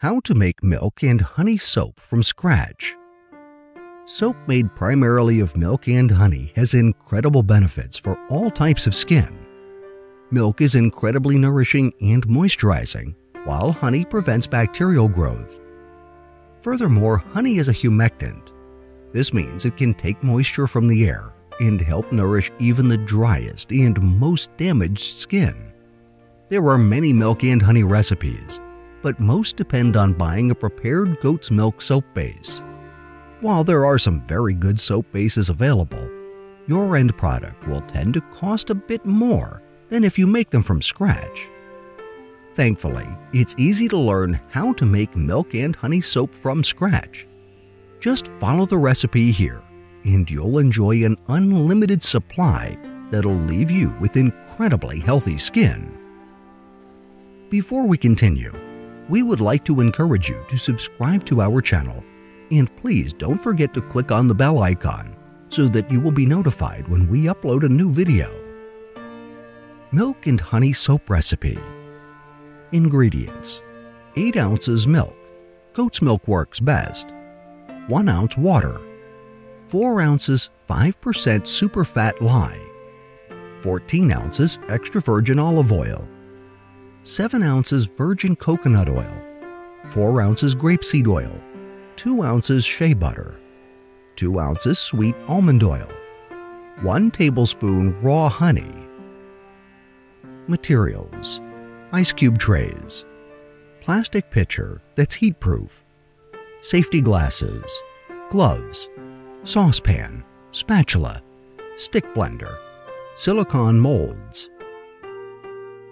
How to make milk and honey soap from scratch. Soap made primarily of milk and honey has incredible benefits for all types of skin. Milk is incredibly nourishing and moisturizing, while honey prevents bacterial growth. Furthermore, honey is a humectant. This means it can take moisture from the air and help nourish even the driest and most damaged skin. There are many milk and honey recipes, but most depend on buying a prepared goat's milk soap base. While there are some very good soap bases available, your end product will tend to cost a bit more than if you make them from scratch. Thankfully, it's easy to learn how to make milk and honey soap from scratch. Just follow the recipe here, and you'll enjoy an unlimited supply that'll leave you with incredibly healthy skin. Before we continue, we would like to encourage you to subscribe to our channel, and please don't forget to click on the bell icon so that you will be notified when we upload a new video. Milk and honey soap recipe. Ingredients: 8 ounces milk, goat's milk works best, 1 ounce water, 4 ounces 5% SUPERFAT lye, 14 ounces extra virgin olive oil, 7 ounces virgin coconut oil, 4 ounces grapeseed oil, 2 ounces shea butter, 2 ounces sweet almond oil, 1 tablespoon raw honey. Materials: ice cube trays, plastic pitcher that's heat-proof, safety glasses, gloves, saucepan, spatula, stick blender, silicone molds.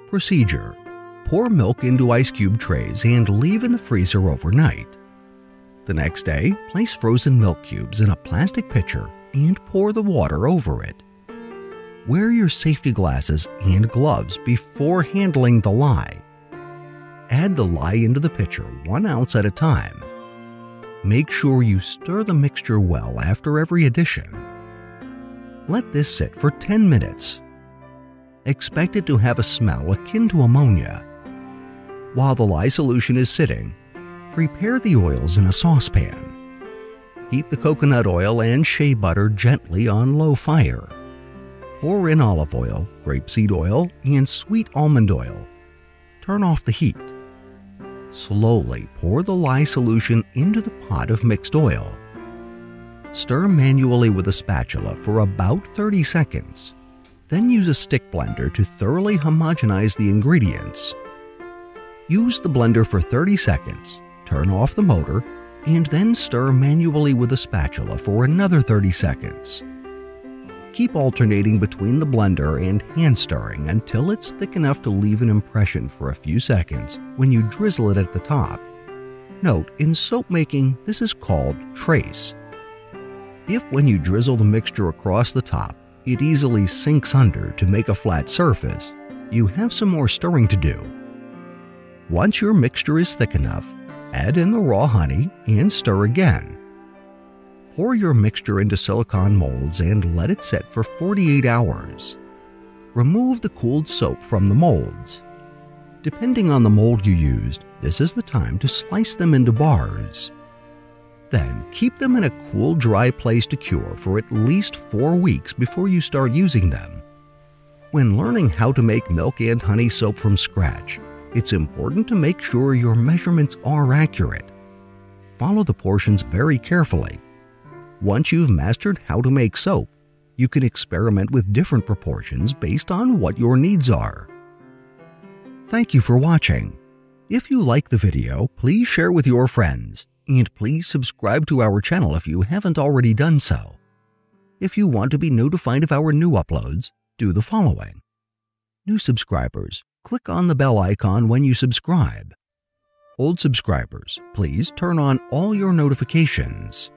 Procedure: pour milk into ice cube trays and leave in the freezer overnight. The next day, place frozen milk cubes in a plastic pitcher and pour the water over it. Wear your safety glasses and gloves before handling the lye. Add the lye into the pitcher 1 ounce at a time. Make sure you stir the mixture well after every addition. Let this sit for 10 minutes. Expect it to have a smell akin to ammonia. While the lye solution is sitting, prepare the oils in a saucepan. Heat the coconut oil and shea butter gently on low fire. Pour in olive oil, grapeseed oil, and sweet almond oil. Turn off the heat. Slowly pour the lye solution into the pot of mixed oil. Stir manually with a spatula for about 30 seconds. Then use a stick blender to thoroughly homogenize the ingredients. Use the blender for 30 seconds, turn off the motor, and then stir manually with a spatula for another 30 seconds. Keep alternating between the blender and hand stirring until it's thick enough to leave an impression for a few seconds when you drizzle it at the top. Note, in soap making, this is called trace. If when you drizzle the mixture across the top, it easily sinks under to make a flat surface, you have some more stirring to do. Once your mixture is thick enough, add in the raw honey and stir again. Pour your mixture into silicone molds and let it set for 48 hours. Remove the cooled soap from the molds. Depending on the mold you used, this is the time to slice them into bars. Then keep them in a cool, dry place to cure for at least 4 weeks before you start using them. When learning how to make milk and honey soap from scratch, it's important to make sure your measurements are accurate. Follow the portions very carefully. Once you've mastered how to make soap, you can experiment with different proportions based on what your needs are. Thank you for watching. If you like the video, please share with your friends, and please subscribe to our channel if you haven't already done so. If you want to be notified of our new uploads, do the following. New subscribers, click on the bell icon when you subscribe. Old subscribers, please turn on all your notifications.